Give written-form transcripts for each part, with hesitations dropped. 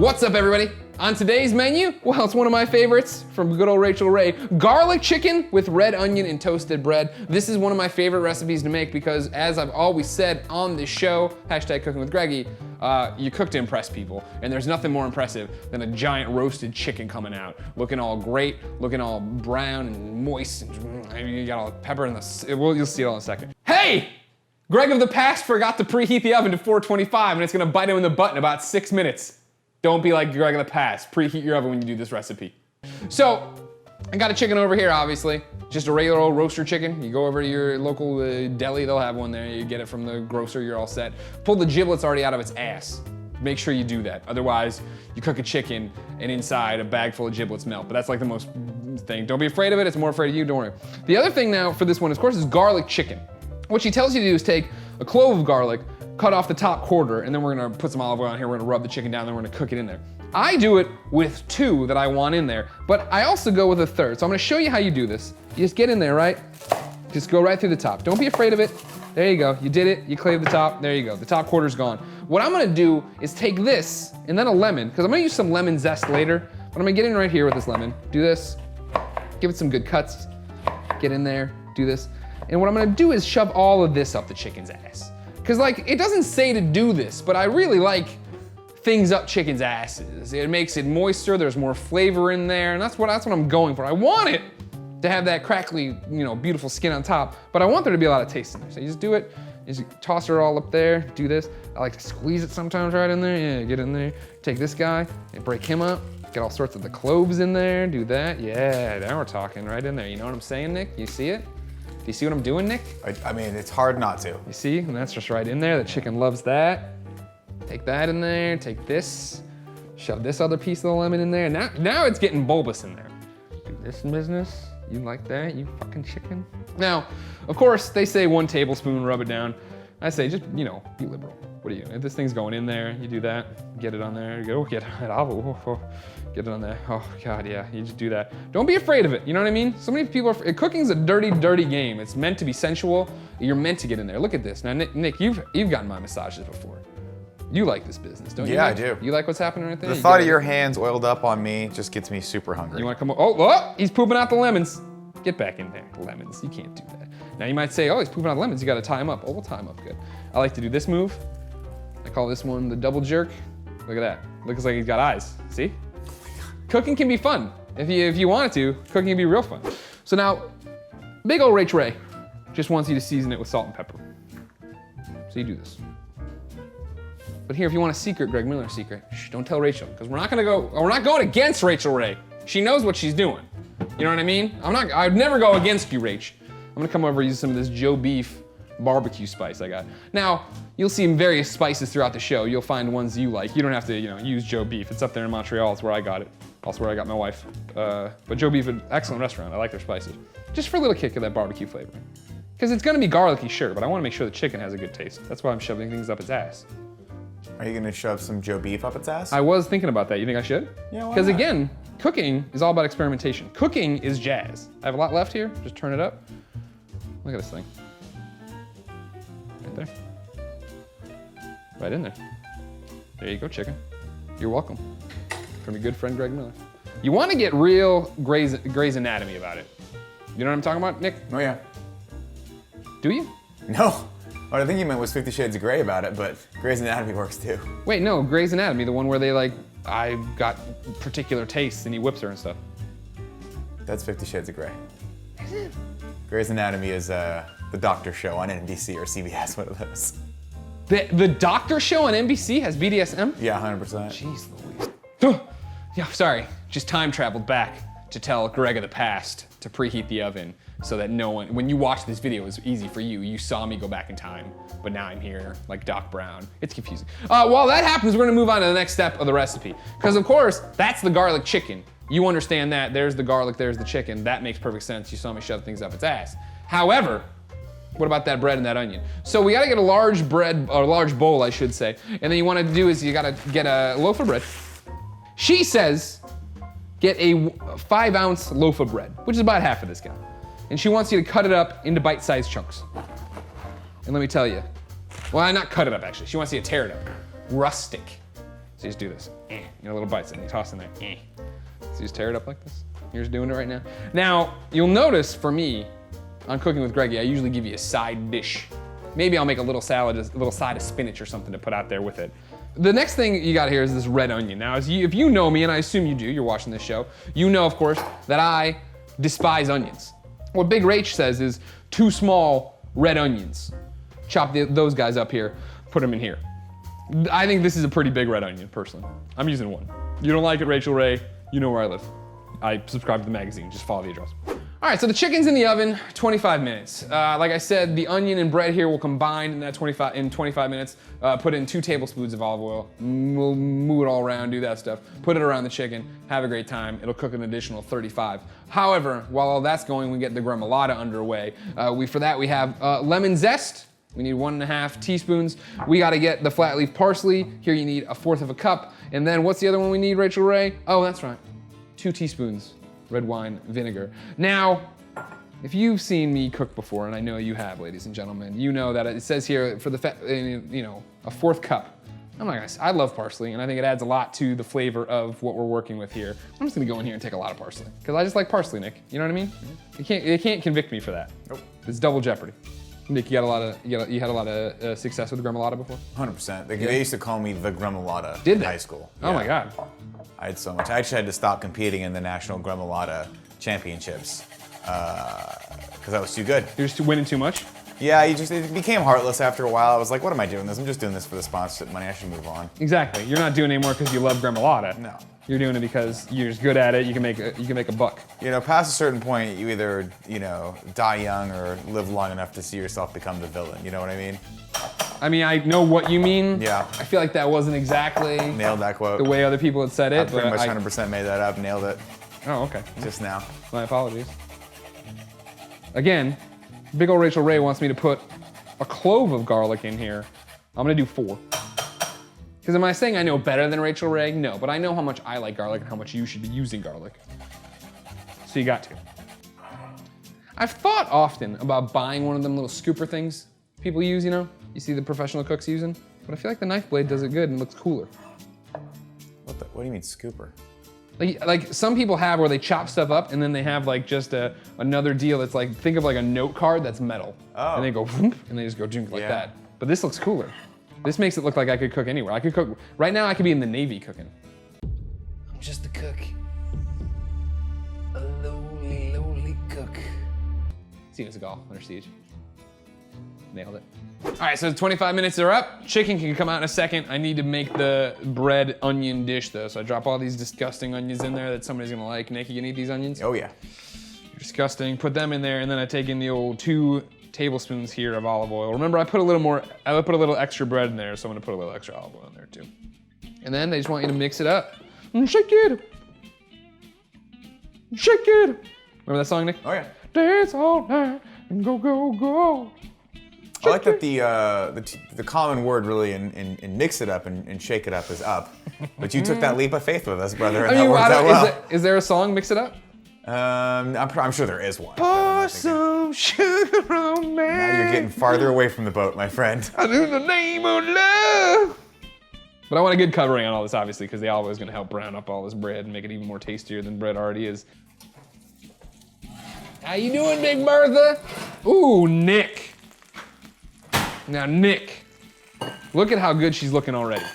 What's up, everybody? On today's menu, well, it's one of my favorites from good old Rachel Ray. Garlic chicken with red onion and toasted bread. This is one of my favorite recipes to make because, as I've always said on this show, hashtag cooking with Greggy, you cook to impress people. And there's nothing more impressive than a giant roasted chicken coming out. Looking all great, looking all brown and moist. And you got all the pepper in the, well, you'll see it all in a second. Hey! Greg of the past forgot to preheat the oven to 425 and it's gonna bite him in the butt in about 6 minutes. Don't be like Greg of the past. Preheat your oven when you do this recipe. So, I got a chicken over here, obviously. Just a regular old roaster chicken. You go over to your local deli, they'll have one there. You get it from the grocer, you're all set. Pull the giblets already out of its ass. Make sure you do that. Otherwise, you cook a chicken and inside a bag full of giblets melt. But that's like the most thing. Don't be afraid of it, it's more afraid of you, don't worry. The other thing now for this one, of course, is garlic chicken. What she tells you to do is take a clove of garlic, cut off the top quarter, and then we're gonna put some olive oil on here, we're gonna rub the chicken down, then we're gonna cook it in there. I do it with 2 that I want in there, but I also go with a 3rd. So I'm gonna show you how you do this. You just get in there, right? Just go right through the top. Don't be afraid of it. There you go, you did it, you clave the top, there you go. The top quarter's gone. What I'm gonna do is take this, and then a lemon, because I'm gonna use some lemon zest later, but I'm gonna get in right here with this lemon, do this, give it some good cuts, get in there, do this. And what I'm gonna do is shove all of this up the chicken's ass. Cause like, it doesn't say to do this, but I really like things up chicken's asses. It makes it moister, there's more flavor in there, and that's what I'm going for. I want it to have that crackly, beautiful skin on top, but I want there to be a lot of taste in there. So you just do it, you just toss it all up there, do this. I like to squeeze it sometimes right in there, yeah, get in there. Take this guy and break him up, get all sorts of the cloves in there, do that. Yeah, now we're talking right in there. You know what I'm saying, Nick? You see it? Do you see what I'm doing, Nick? I mean, it's hard not to. You see, and that's just right in there. The chicken loves that. Take that in there, take this, shove this other piece of the lemon in there. Now it's getting bulbous in there. Do this business, you like that, you fucking chicken? Now, of course, they say 1 tablespoon, rub it down. I say just, be liberal. What do you, if this thing's going in there, you do that, get it on there, you go, get it off, get it on there. Oh God, yeah, you just do that. Don't be afraid of it, you know what I mean? So many people cooking's a dirty, dirty game. It's meant to be sensual. You're meant to get in there. Look at this. Now, Nick, you've gotten my massages before. You like this business, don't you? Yeah, Nick? I do. You like what's happening right there? The thought of your hands oiled up on me just gets me super hungry. You wanna come, oh, he's pooping out the lemons. Get back in there, lemons, you can't do that. Now you might say, oh, he's pooping out lemons, you gotta tie him up. Oh, we'll tie him up good. I like to do this move. I call this one the double jerk. Look at that, looks like he's got eyes, see? Cooking can be fun. If you want it to, cooking can be real fun. So now, big old Rach Ray just wants you to season it with salt and pepper. So you do this. But here, if you want a secret, Greg Miller secret, shh, don't tell Rachel, because we're not going against Rachel Ray. She knows what she's doing. You know what I mean? I'd never go against you, Rach. I'm gonna come over and use some of this Joe Beef barbecue spice I got. Now, you'll see various spices throughout the show. You'll find ones you like. You don't have to, use Joe Beef. It's up there in Montreal. It's where I got it. Also where I got my wife. But Joe Beef is an excellent restaurant. I like their spices. Just for a little kick of that barbecue flavor. Because it's gonna be garlicky, sure, but I wanna make sure the chicken has a good taste. That's why I'm shoving things up its ass. Are you gonna shove some Joe Beef up its ass? I was thinking about that. You think I should? Yeah, why Because not? again, cooking is all about experimentation. Cooking is jazz. I have a lot left here. Just turn it up. Look at this thing. Right there. Right in there. There you go, chicken. You're welcome. From your good friend, Greg Miller. You want to get real Grey's Anatomy about it. You know what I'm talking about, Nick? Oh yeah. Do you? No. What I think you meant was 50 Shades of Grey about it, but Grey's Anatomy works too. Wait, no, Grey's Anatomy, the one where they I got particular tastes and he whips her and stuff. That's 50 Shades of Grey. Is it? Grey's Anatomy is the doctor show on NBC or CBS, one of those. The doctor show on NBC has BDSM? Yeah, 100%. Jeez Louise. Yeah, sorry, just time traveled back to tell Greg of the past to preheat the oven so that no one, when you watch this video, it was easy for you. You saw me go back in time, but now I'm here like Doc Brown. It's confusing. While that happens, we're gonna move on to the next step of the recipe. Because of course, that's the garlic chicken. You understand that, there's the garlic, there's the chicken. That makes perfect sense. You saw me shove things up its ass. However, what about that bread and that onion? So we gotta get a large bowl, I should say. And then you wanna do is you gotta get a loaf of bread. She says, get a 5-ounce loaf of bread, which is about half of this guy. And she wants you to cut it up into bite-sized chunks. And let me tell you, well, not cut it up actually. She wants you to tear it up. Rustic. So you just do this. You know, little bites and you toss in there. So you just tear it up like this. You're just doing it right now. Now, you'll notice for me, on Cooking with Greggy, I usually give you a side dish. Maybe I'll make a little salad, a little side of spinach or something to put out there with it. The next thing you got here is this red onion. Now, if you know me, and I assume you do, you're watching this show, you know, of course, that I despise onions. What Big Rach says is 2 small red onions. Chop those guys up here, put them in here. I think this is a pretty big red onion, personally. I'm using 1. You don't like it, Rachel Ray, you know where I live. I subscribe to the magazine, just follow the address. All right, so the chicken's in the oven, 25 minutes. Like I said, the onion and bread here will combine in that 25 minutes. Put in 2 tablespoons of olive oil. We'll move it all around, do that stuff. Put it around the chicken, have a great time. It'll cook an additional 35. However, while all that's going, we get the gremolata underway. For that we have lemon zest. We need 1.5 teaspoons. We gotta get the flat leaf parsley. Here you need 1/4 cup. And then what's the other one we need, Rachel Ray? Oh, that's right, 2 teaspoons red wine vinegar. Now, if you've seen me cook before, and I know you have, ladies and gentlemen, you know that it says here for the, 1/4 cup. I'm not gonna say, I love parsley, and I think it adds a lot to the flavor of what we're working with here. I'm just gonna go in here and take a lot of parsley, because I just like parsley, Nick. You know what I mean? You can't convict me for that. Nope. It's double jeopardy. Nick, you had a lot of success with the gremolata before? 100%. They used to call me the gremolata Did in they? high school. Oh my God. I had so much. I actually had to stop competing in the National Gremolata Championships because I was too good. You're just winning too much? Yeah, it became heartless after a while. I was like, what am I doing this? I'm just doing this for the sponsorship money. I should move on. Exactly. You're not doing it anymore because you love gremolata. No. You're doing it because you're just good at it. You can make a buck. You know, past a certain point, you either, die young or live long enough to see yourself become the villain. You know what I mean? I mean, I know what you mean. Yeah. I feel like that wasn't exactly nailed that quote. The way other people had said it. I pretty much 100% made that up. Nailed it. Oh, okay. Just now. My apologies. Again, big old Rachel Ray wants me to put a clove of garlic in here. I'm gonna do 4. Because am I saying I know better than Rachel Ray? No, but I know how much I like garlic and how much you should be using garlic. So you got to. I've thought often about buying one of them little scooper things people use, you see the professional cooks using, but I feel like the knife blade does it good and looks cooler. What do you mean scooper? Like some people have where they chop stuff up and then they have like just another deal that's like, think of like a note card that's metal. Oh. And they go, whoop, and they just go drink like that. But this looks cooler. This makes it look like I could cook anywhere. I could cook, right now I could be in the Navy cooking. I'm just a cook. A lowly, lowly cook. Steven Seagal, Under Siege. Nailed it. All right, so 25 minutes are up. Chicken can come out in a second. I need to make the bread onion dish though. So I drop all these disgusting onions in there that somebody's gonna like. Nick, you gonna eat these onions? Oh yeah. You're disgusting. Put them in there and then I take in the old 2 tablespoons here of olive oil. Remember, I put a little extra bread in there, so I'm gonna put a little extra olive oil in there too. And then they just want you to mix it up. And shake it. Shake it. Remember that song, Nick? Oh yeah. Dance all night and go, go, go. I like that the common word really in mix it up and shake it up is up. But you took that leap of faith with us, brother, and that worked out well. Is there a song, Mix It Up? I'm sure there is one. Pour some sugar on me. Now you're getting farther away from the boat, my friend. I do the name of love. But I want a good covering on all this, obviously, because the olive oil is going to help brown up all this bread and make it even more tastier than bread already is. How you doing, Big Bertha? Ooh, Nick. Now, Nick, look at how good she's looking already.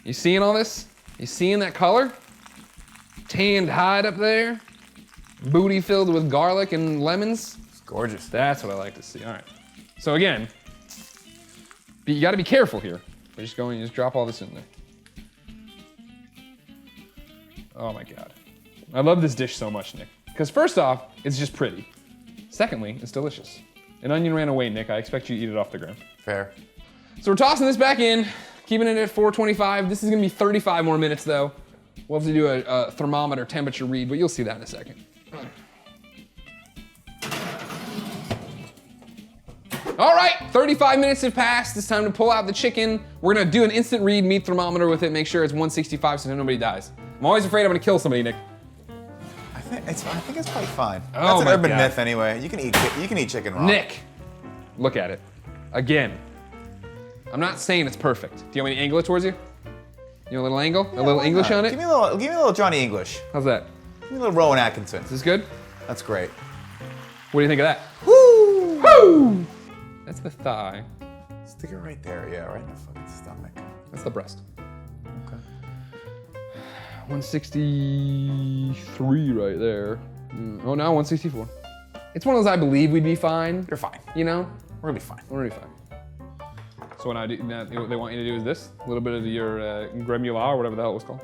You seeing all this? You seeing that color? Tanned hide up there. Booty filled with garlic and lemons. It's gorgeous. That's what I like to see. All right. So again, you gotta be careful here. We're just going, you just drop all this in there. Oh my God. I love this dish so much, Nick. Because first off, it's just pretty. Secondly, it's delicious. An onion ran away, Nick. I expect you to eat it off the ground. Fair. So we're tossing this back in, keeping it at 425. This is gonna be 35 more minutes though. We'll have to do a thermometer temperature read, but you'll see that in a second. All right, 35 minutes have passed. It's time to pull out the chicken. We're gonna do an instant read meat thermometer with it, make sure it's 165 so nobody dies. I'm always afraid I'm gonna kill somebody, Nick. I think it's probably fine. Oh That's an my urban God. myth anyway. You can eat chicken raw. Nick, look at it. Again, I'm not saying it's perfect. Do you want me to angle it towards you? You know, a little angle? A little English on it? Give me a little Johnny English. How's that? Give me a little Rowan Atkinson. Is this good? That's great. What do you think of that? Woo! Woo! That's the thigh. Stick it right there, yeah, right in the fucking stomach. That's the breast. Okay. 163 right there. Oh, no, 164. It's one of those I believe we'd be fine. You're fine. You know? We're gonna be fine. We're gonna be fine. So what they want you to do is this. A little bit of your gremula or whatever the hell it was called.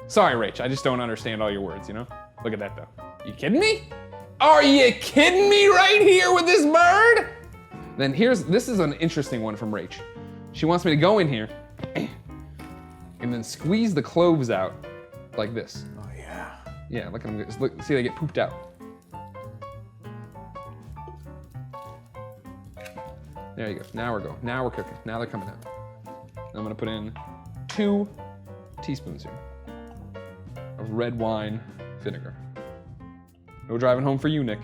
Sorry, Rach, I just don't understand all your words, you know? Look at that though. You kidding me? Are you kidding me right here with this bird? Then this is an interesting one from Rach. She wants me to go in here and then squeeze the cloves out like this. Oh yeah. Yeah, look at them. Look, see, they get pooped out. There you go. Now we're going. Now we're cooking. Now they're coming out. I'm gonna put in 2 teaspoons here of red wine vinegar. No driving home for you, Nick.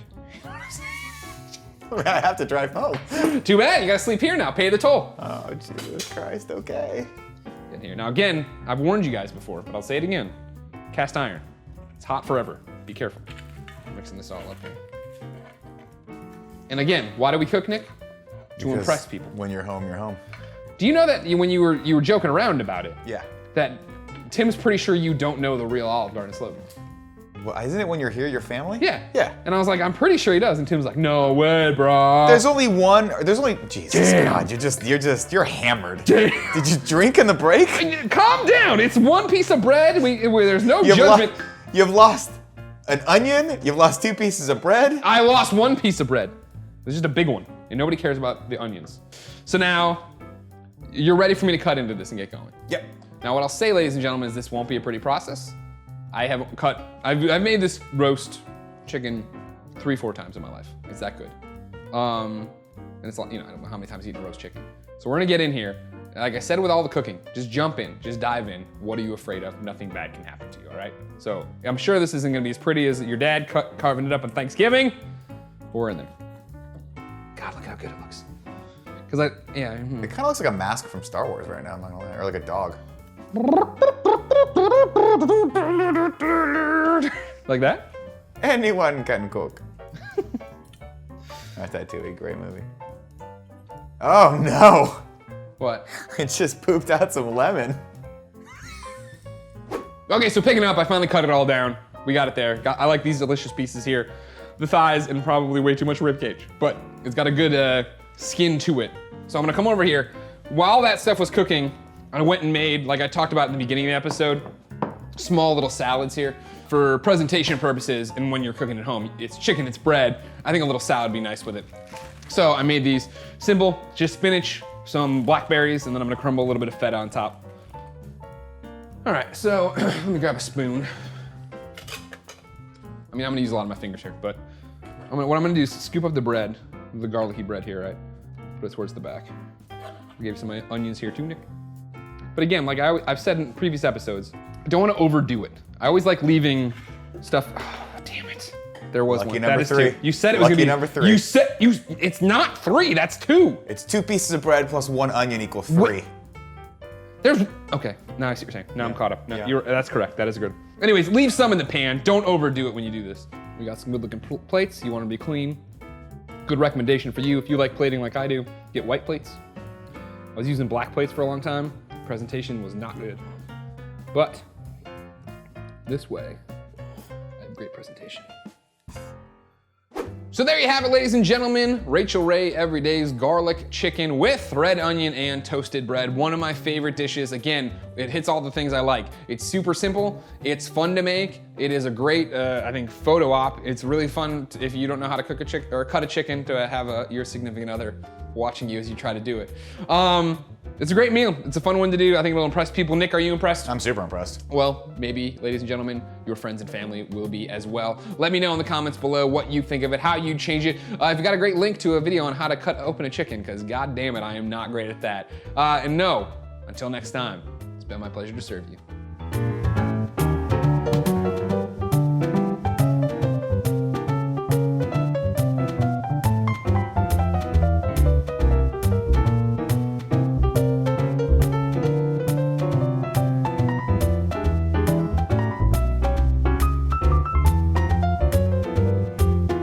I have to drive home. Too bad. You gotta sleep here now. Pay the toll. Oh, Jesus Christ, okay. In here. Now again, I've warned you guys before, but I'll say it again. Cast iron. It's hot forever. Be careful. I'm mixing this all up here. And again, why do we cook, Nick? To impress people. When you're home, you're home. Do you know that when you were joking around about it? Yeah. That Tim's pretty sure you don't know the real Olive Garden slogan. Well, isn't it when you're here, your family? Yeah. Yeah. And I was like, I'm pretty sure he does. And Tim's like, no way, bro. There's only Jesus God, you're hammered. Damn. Did you drink in the break? Calm down. It's one piece of bread. There's no judgment. You've lost an onion. You've lost 2 pieces of bread. I lost 1 piece of bread. It's just a big one. And nobody cares about the onions. So now, you're ready for me to cut into this and get going. Yep. Now what I'll say, ladies and gentlemen, is this won't be a pretty process. I've made this roast chicken 3-4 times in my life. It's that good. And it's like, I don't know how many times I've eaten a roast chicken. So we're gonna get in here. Like I said with all the cooking, just jump in, just dive in. What are you afraid of? Nothing bad can happen to you, all right? So I'm sure this isn't gonna be as pretty as your dad carving it up on Thanksgiving, but we're in there. God, look how good it looks. It kind of looks like a mask from Star Wars right now, I'm not gonna lie, or like a dog. Like that? Anyone can cook. Ratatouille, great movie. Oh no! What? It just pooped out some lemon. Okay, so picking up, I finally cut it all down. We got it there. I like these delicious pieces here. The thighs and probably way too much rib cage, but it's got a good skin to it. So I'm gonna come over here. While that stuff was cooking, I went and made, like I talked about in the beginning of the episode, small little salads here. For presentation purposes, and when you're cooking at home, it's chicken, it's bread. I think a little salad would be nice with it. So I made these simple, just spinach, some blackberries, and then I'm gonna crumble a little bit of feta on top. All right, so let me grab a spoon. I'm gonna use a lot of my fingers here, but what I'm gonna do is scoop up the bread, the garlicky bread here, right? Put it towards the back. I gave you some onions here too, Nick. But again, like I've said in previous episodes, I don't wanna overdo it. I always like leaving stuff, oh, damn it. There was Lucky one, number that is 3. 2. You said it was gonna be- number 3. It's not 3, that's 2. It's 2 pieces of bread plus 1 onion equals 3. Okay, now I see what you're saying. Now I'm caught up. No, Yeah. that's correct, that is good. Anyways, leave some in the pan. Don't overdo it when you do this. We got some good looking plates. You want them to be clean. Good recommendation for you if you like plating like I do, get white plates. I was using black plates for a long time. Presentation was not good. But this way, I have great presentation. So there you have it, ladies and gentlemen. Rachel Ray Everyday's garlic chicken with red onion and toasted bread. One of my favorite dishes. Again, it hits all the things I like. It's super simple. It's fun to make. It is a great, I think, photo op. It's really fun if you don't know how to cook a chicken or cut a chicken to have your significant other watching you as you try to do it. It's a great meal. It's a fun one to do. I think it'll impress people. Nick, are you impressed? I'm super impressed. Well, maybe, ladies and gentlemen, your friends and family will be as well. Let me know in the comments below what you think of it, how you'd change it. I've got a great link to a video on how to cut open a chicken, because god damn it, I am not great at that. And no, until next time, it's been my pleasure to serve you.